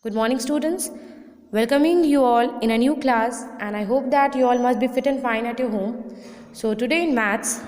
Good morning, students. Welcoming you all in a new class, and I hope that you all must be fit and fine at your home. So, today in maths,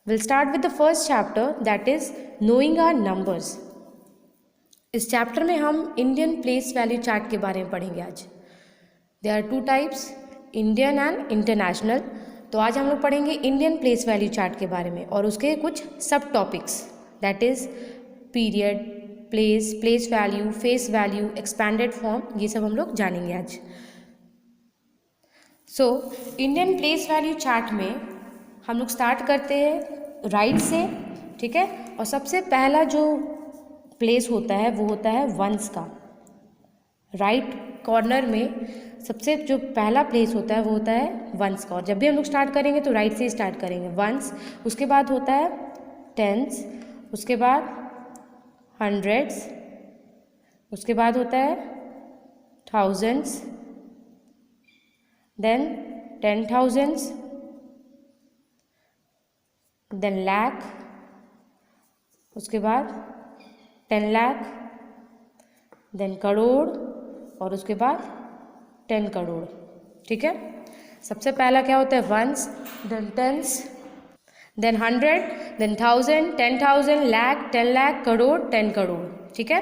we'll start with the first chapter, that is knowing our numbers. इस chapter में हम Indian place value chart के बारे में पढ़ेंगे आज. There are two types, Indian and international. तो आज हम लोग पढ़ेंगे इंडियन प्लेस वैल्यू चार्ट के बारे में और उसके कुछ सब topics, that is period, place, place value, face value, expanded form, ये सब हम लोग जानेंगे आज. So Indian place value chart में हम लोग स्टार्ट करते हैं राइट से, ठीक है. और सबसे पहला जो प्लेस होता है वो होता है वंस का. राइट कॉर्नर में सबसे जो पहला प्लेस होता है वो होता है वंस का. और जब भी हम लोग स्टार्ट करेंगे तो राइट से ही स्टार्ट करेंगे. वंस, उसके बाद होता है टेंस, उसके बाद हंड्रेड्स, उसके बाद होता है thousands, then 10,000s, then lakh, उसके बाद 10 लाख, देन करोड़ और उसके बाद 10 करोड़. ठीक है. सबसे पहला क्या होता है ones, then tens, then 100, then 1000, 10,000, lakh, 10 lakh, crore, 10 crore. ठीक है.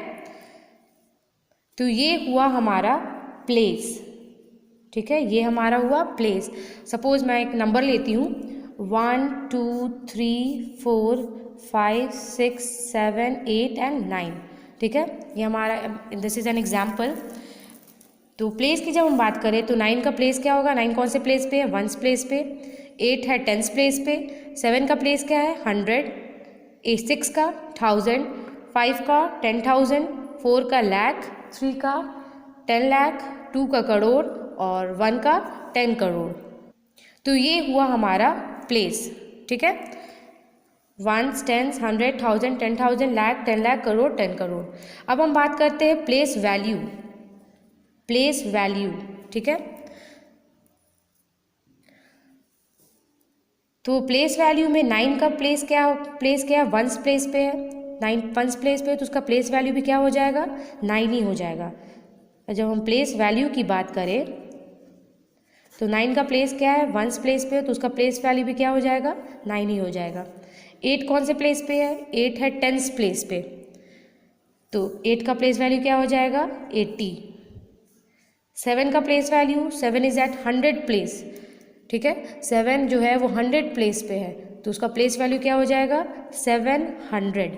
तो ये हुआ हमारा प्लेस. ठीक है, ये हमारा हुआ प्लेस. सपोज मैं एक नंबर लेती हूँ 1 2 3 4 5 6 7 8 एंड 9. ठीक है, ये हमारा, दिस इज़ एन एग्जाम्पल. तो प्लेस की जब हम बात करें तो 9 का प्लेस क्या होगा. 9 कौन से प्लेस पे है, वंस प्लेस पे. 8 है टेंस प्लेस पे. 7 का प्लेस क्या है, 100. 6 का 1000. 5 का 10,000. 4 का लाख. 3 का 10 लाख. 2 का करोड़ और 1 का 10 करोड़. तो ये हुआ हमारा प्लेस. ठीक है, वंस, टेंस, 100, 1000, 10,000, लाख, 10 लाख, करोड़, 10 करोड़. अब हम बात करते हैं प्लेस वैल्यू. प्लेस वैल्यू, ठीक है. तो प्लेस वैल्यू में 9 का प्लेस क्या है, वंस प्लेस पे है. 9 वंस प्लेस पे है तो उसका प्लेस वैल्यू भी क्या हो जाएगा, 9 ही हो जाएगा. जब हम प्लेस वैल्यू की बात करें तो 9 का प्लेस क्या है, वंस प्लेस पे है तो उसका प्लेस वैल्यू भी क्या हो जाएगा, 9 ही हो जाएगा. 8 कौन से प्लेस पे है, 8 है टेंस प्लेस पे. तो 8 का प्लेस वैल्यू क्या हो जाएगा, 80. 7 का place value, 7 is at 100 place. ठीक है, 7 जो है वो 100 प्लेस पे है तो उसका प्लेस वैल्यू क्या हो जाएगा, 700.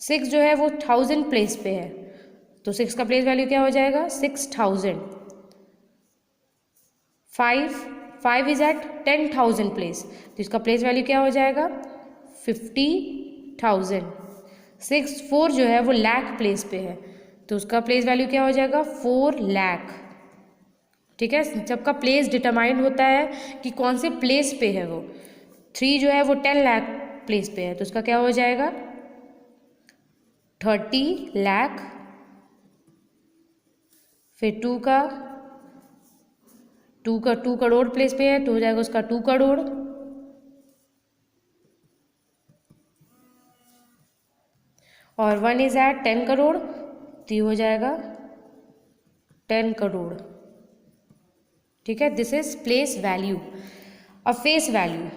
6 जो है वो 1000 प्लेस पे है तो 6 का प्लेस वैल्यू क्या हो जाएगा, 6000. 5 इज एट 10,000 प्लेस तो इसका प्लेस वैल्यू क्या हो जाएगा, 50,000. 4 जो है वो लाख प्लेस पे है तो उसका प्लेस वैल्यू क्या हो जाएगा, 4 लाख. ठीक है, सबका प्लेस डिटरमाइंड होता है कि कौन से प्लेस पे है वो. 3 जो है वो 10 लाख प्लेस पे है तो उसका क्या हो जाएगा, 30 लाख. फिर 2 करोड़ प्लेस पे है तो हो जाएगा उसका 2 करोड़. और 1 इज एट 10 करोड़ तो ये हो जाएगा 10 करोड़. ठीक है, दिस इज प्लेस वैल्यू. और फेस वैल्यू,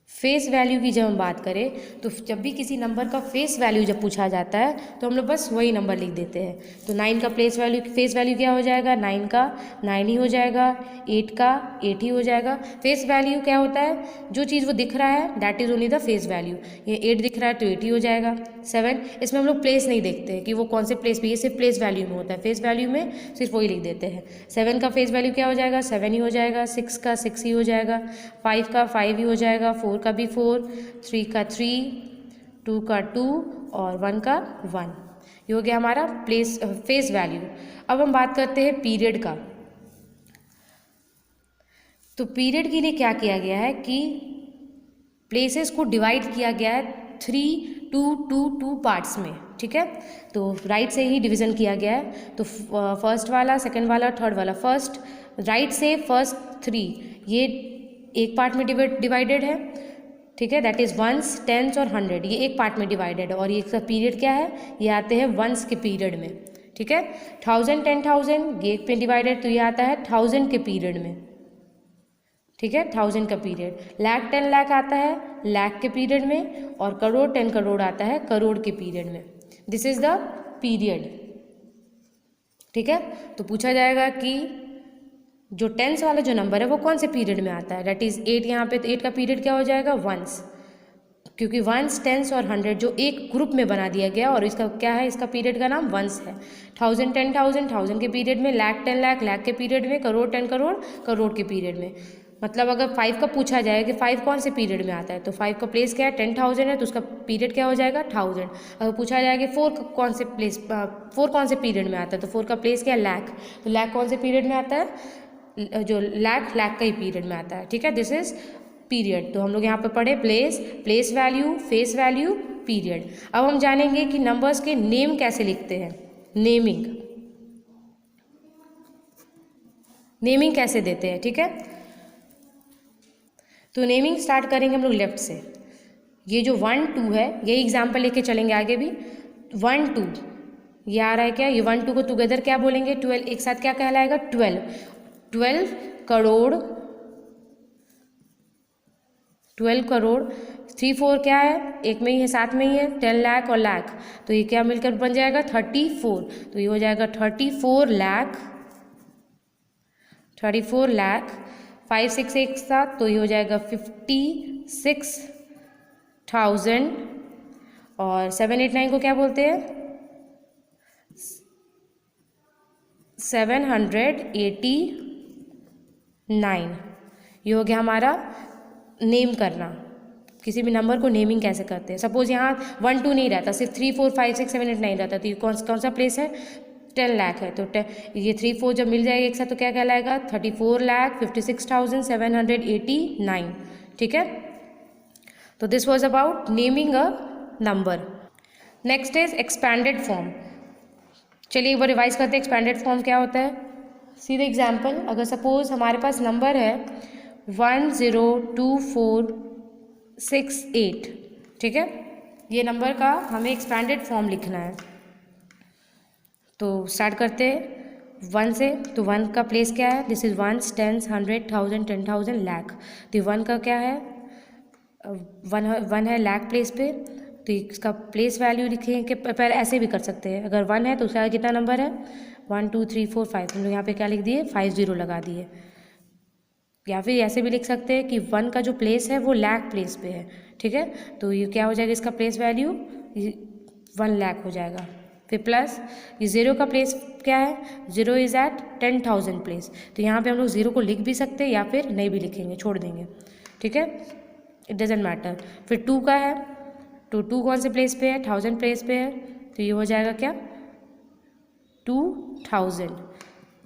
फेस वैल्यू की जब हम बात करें तो जब भी किसी नंबर का फेस वैल्यू जब पूछा जाता है तो हम लोग बस वही नंबर लिख देते हैं. तो 9 का फेस वैल्यू क्या हो जाएगा, 9 का 9 ही हो जाएगा. 8 का 8 ही हो जाएगा. फेस वैल्यू क्या होता है, जो चीज़ वो दिख रहा है that is only the face value. ये 8 दिख रहा है तो 8 ही हो जाएगा. 7, इसमें हम लोग प्लेस नहीं देखते हैं कि वो कौन से प्लेस पे, ये सिर्फ प्लेस वैल्यू में होता है. फेस वैल्यू में सिर्फ वही लिख देते हैं. 7 का फेस वैल्यू क्या हो जाएगा, 7 ही हो जाएगा. 6 का 6 ही हो जाएगा. 5 का 5 ही हो जाएगा. 4 का भी 4. 3 का 3. 2 का 2 और 1 का 1. ये हो गया हमारा फेस वैल्यू. अब हम बात करते हैं पीरियड का. तो पीरियड के लिए क्या किया गया है कि प्लेसेस को डिवाइड किया गया है 2 पार्ट्स में. ठीक है, तो राइट से ही डिवीज़न किया गया है. तो फर्स्ट वाला, सेकंड वाला, थर्ड वाला. फर्स्ट राइट से फर्स्ट 3 ये एक पार्ट में डिवाइडेड है. ठीक है, दैट इज़ वंस, टेंस और 100, ये एक पार्ट में डिवाइडेड है और ये इसका पीरियड क्या है, ये आते हैं वंस के पीरियड में। ठीक है, 1000 10,000 ये एक पे डिवाइडेड, तो ये आता है 1000 के पीरियड में। ठीक है, 1000 का पीरियड। लाख 10 लाख आता है लाख के पीरियड में, और करोड़ 10 करोड़ आता है करोड़ के पीरियड में। This is the period. ठीक है, तो पूछा जाएगा कि जो टेंस वाला जो नंबर है वो कौन से पीरियड में आता है, दैट इज 8 यहाँ पे, तो 8 का पीरियड क्या हो जाएगा, वंस, क्योंकि वंस, टेंस और 100 जो एक ग्रुप में बना दिया गया और इसका क्या है, इसका पीरियड का नाम वंस है। 1000 10,000 1000 के पीरियड में, लाख 10 लाख लाख के पीरियड में, करोड़ 10 करोड़ करोड़ के पीरियड में। मतलब अगर 5 का पूछा जाए कि 5 कौन से पीरियड में आता है, तो 5 का प्लेस क्या है, 10,000 है, तो उसका पीरियड क्या हो जाएगा, 1000। अगर पूछा जाए कि 4 कौन से पीरियड में आता है, तो 4 का प्लेस क्या है, लाख, तो लाख कौन से पीरियड में आता है, जो लाख का ही पीरियड में आता है। ठीक है, दिस इज पीरियड। तो हम लोग यहाँ पे पढ़े place value, face value, period. अब हम जानेंगे कि नंबर्स के नेम कैसे लिखते हैं, नेमिंग कैसे देते हैं। ठीक है, तो नेमिंग स्टार्ट करेंगे हम लोग लेफ्ट से। ये जो 1 2 है, यही एग्जाम्पल लेके चलेंगे आगे भी। 1 2 ये आ रहा है क्या, ये 1 2 को टुगेदर क्या बोलेंगे, 12, एक साथ क्या कहलाएगा, 12 करोड़, 12 करोड़। 3 4 क्या है, एक में ही है, साथ में ही है, 10 लाख और लाख, तो ये क्या मिलकर बन जाएगा 34, तो ये हो जाएगा 34 लाख, 34 लाख। 5 6 एक साथ, तो ये हो जाएगा 56,000, और 7 8 9 को क्या बोलते हैं, 789। ये हो गया हमारा नेम करना, किसी भी नंबर को नेमिंग कैसे करते हैं। सपोज यहाँ 1 2 नहीं रहता, सिर्फ 3 4 5 6 7 8 9 रहता, तो ये कौन सा प्लेस है, 10 लाख है, तो ये 3 4 जब मिल जाएगा एक साथ तो क्या कहलाएगा, 34,56,789। ठीक है, तो this was about naming a number. Next is expanded form. चलिए एक बार रिवाइज करते हैं एक्सपैंडेड फॉर्म क्या होता है। सीधे एग्जाम्पल, अगर सपोज हमारे पास नंबर है 102468, ठीक है, ये नंबर का हमें एक्सपैंडेड फॉर्म लिखना है। तो स्टार्ट करते हैं 1 से, तो 1 का प्लेस क्या है, this is ones, tens, 100 1000 10,000 lakh, तो 1 का क्या है, 1 है लाख प्लेस पे, तो इसका प्लेस वैल्यू लिखें कि पहले ऐसे भी कर सकते हैं, अगर 1 है तो उसका कितना नंबर है, 1 2 3 4 5, हम लोग यहाँ पे क्या लिख दिए, 50 लगा दिए। या फिर ऐसे भी लिख सकते हैं कि 1 का जो प्लेस है वो लाख प्लेस पे है। ठीक है, तो ये क्या हो जाएगा, इसका प्लेस वैल्यू 1 लाख हो जाएगा। फिर प्लस ये 0 का प्लेस क्या है, 0 इज़ एट 10,000 प्लेस, तो यहाँ पे हम लोग 0 को लिख भी सकते हैं या फिर नहीं भी लिखेंगे, छोड़ देंगे। ठीक है, इट डजेंट मैटर। फिर 2 का है, तो 2 कौन से प्लेस पे है, 1000 प्लेस पे है, तो ये हो जाएगा क्या, 2000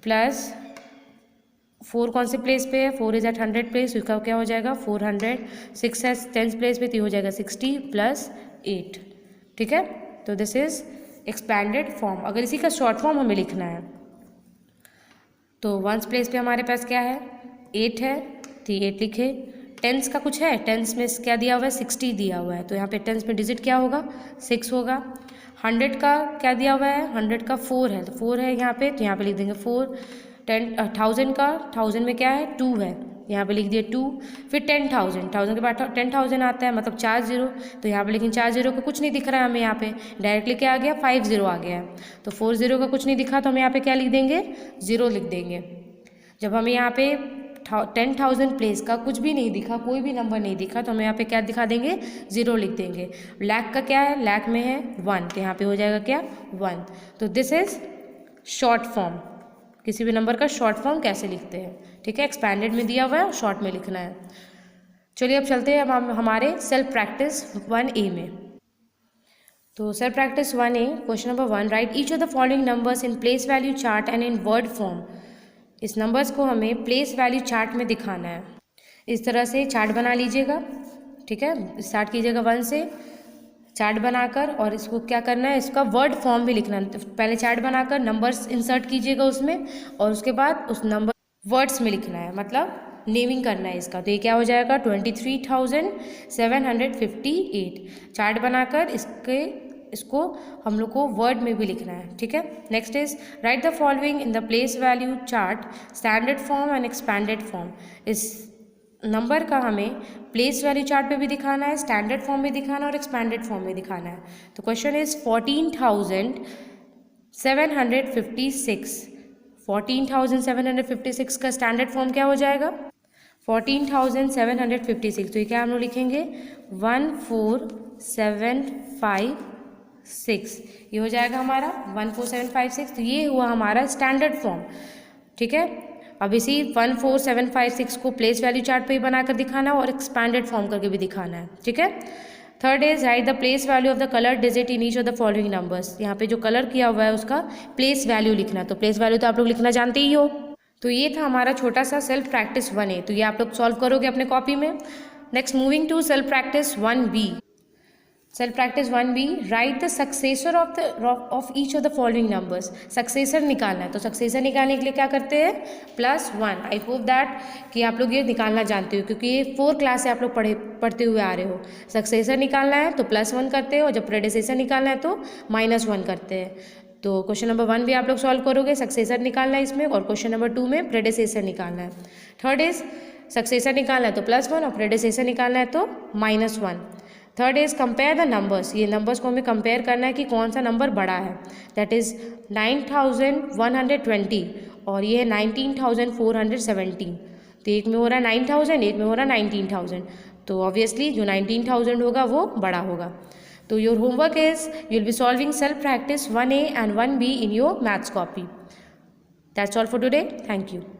प्लस 4 कौन से प्लेस पे है, 4 इज एट 100 प्लेस, उसका क्या हो जाएगा 400। 6 है 10 प्लेस पे, तो ये हो जाएगा 60 प्लस 8। ठीक है, तो दिस इज एक्सपैंडेड फॉर्म। अगर इसी का शॉर्ट फॉर्म हमें लिखना है तो 1 प्लेस पे हमारे पास क्या है, 8 है, तो 8 लिखे। टेंस का कुछ है, टेंस में क्या दिया हुआ है, 60 दिया हुआ है, तो यहाँ पे टेंस में डिजिट क्या होगा, 6 होगा। 100 का क्या दिया हुआ है, 100 का 4 है, तो 4 है यहाँ पे, तो यहाँ पे लिख देंगे 4। 10,000 का 1000 में क्या है, 2 है, यहाँ पे लिख दिए 2। फिर 10,000 के बाद 10,000 आता है, मतलब 4 0, तो यहाँ पे लेकिन 4 0 का कुछ नहीं दिख रहा है हमें, यहाँ पे डायरेक्टली क्या आ गया, 5 0 आ गया है। तो 4 0 का कुछ नहीं दिखा, तो हम यहाँ पे क्या लिख देंगे, 0 लिख देंगे। जब हमें यहाँ पे 10,000 प्लेस का कुछ भी नहीं दिखा, कोई भी नंबर नहीं दिखा, तो हम यहाँ पे क्या दिखा देंगे, 0 लिख देंगे। लाख का क्या है, लाख में है 1, तो यहाँ पे हो जाएगा क्या, 1। तो दिस इज शॉर्ट फॉर्म, किसी भी नंबर का शॉर्ट फॉर्म कैसे लिखते हैं। ठीक है, एक्सपैंडेड में दिया हुआ है और शॉर्ट में लिखना है। चलिए अब चलते हैं हम हमारे सेल्फ प्रैक्टिस 1A में। तो self practice 1A, question number 1, right each of the following numbers in place value chart and in word form. इस नंबर्स को हमें प्लेस वैल्यू चार्ट में दिखाना है। इस तरह से चार्ट बना लीजिएगा। ठीक है, स्टार्ट कीजिएगा 1 से, चार्ट बनाकर, और इसको क्या करना है, इसका वर्ड फॉर्म भी लिखना है। तो पहले चार्ट बनाकर नंबर्स इंसर्ट कीजिएगा उसमें, और उसके बाद उस नंबर वर्ड्स में लिखना है। मतलब नेमिंग करना है इसका। तो ये क्या हो जाएगा 23,758। चार्ट बनाकर इसको हम लोग को वर्ड में भी लिखना है, ठीक है। Next is right the following in the place value chart, standard form and expanded form. इस नंबर का हमें प्लेस वैल्यू चार्ट पे भी दिखाना है, स्टैंडर्ड फॉर्म में दिखाना है और एक्सपैंडेड फॉर्म में दिखाना है। तो क्वेश्चन इज 14,756 का स्टैंडर्ड फॉर्म क्या हो जाएगा 14,756। तो ये क्या हम लोग लिखेंगे 14756, ये हो जाएगा हमारा 14756। तो ये हुआ हमारा स्टैंडर्ड फॉर्म, ठीक है। अब इसी 14756 को प्लेस वैल्यू चार्ट पे ही बनाकर दिखाना है और एक्सपैंडेड फॉर्म करके भी दिखाना है, ठीक है। Third is right the place value of the colour digit in each of the following numbers. यहाँ पे जो कलर किया हुआ है उसका प्लेस वैल्यू लिखना है। तो प्लेस वैल्यू तो आप लोग लिखना जानते ही हो। तो ये था हमारा छोटा सा सेल्फ प्रैक्टिस 1A। तो ये आप लोग सॉल्व करोगे अपने कॉपी में। Next moving to self practice 1B। Self practice 1B, write the successor of each of the following numbers. Successor निकालना है। तो सक्सेसर निकालने के लिए क्या करते हैं +1। आई होप दैट कि आप लोग ये निकालना जानते हो, क्योंकि ये 4 क्लास से आप लोग पढ़ते हुए आ रहे हो। सक्सेसर निकालना है तो +1 करते हो, और जब प्रेडेसेसर निकालना है तो -1 करते हैं। तो क्वेश्चन नंबर 1 भी आप लोग सॉल्व करोगे, सक्सेसर निकालना है इसमें, और क्वेश्चन नंबर 2 में प्रेडेसेसर निकालना है। थर्ड इज सक्सेसर निकालना है तो +1 और प्रेडेसेसर निकालना है तो -1। Third is compare the numbers. ये नंबर्स को हमें कंपेयर करना है कि कौन सा नंबर बड़ा है। दैट इज 9,120 और ये है 19,417। तो एक में हो रहा है 9,000, एक में हो रहा है 19,000। तो ऑब्वियसली जो 19,000 होगा वो बड़ा होगा। तो your homework is you will be solving self practice 1A and 1B in your maths copy. That's all for today. Thank you.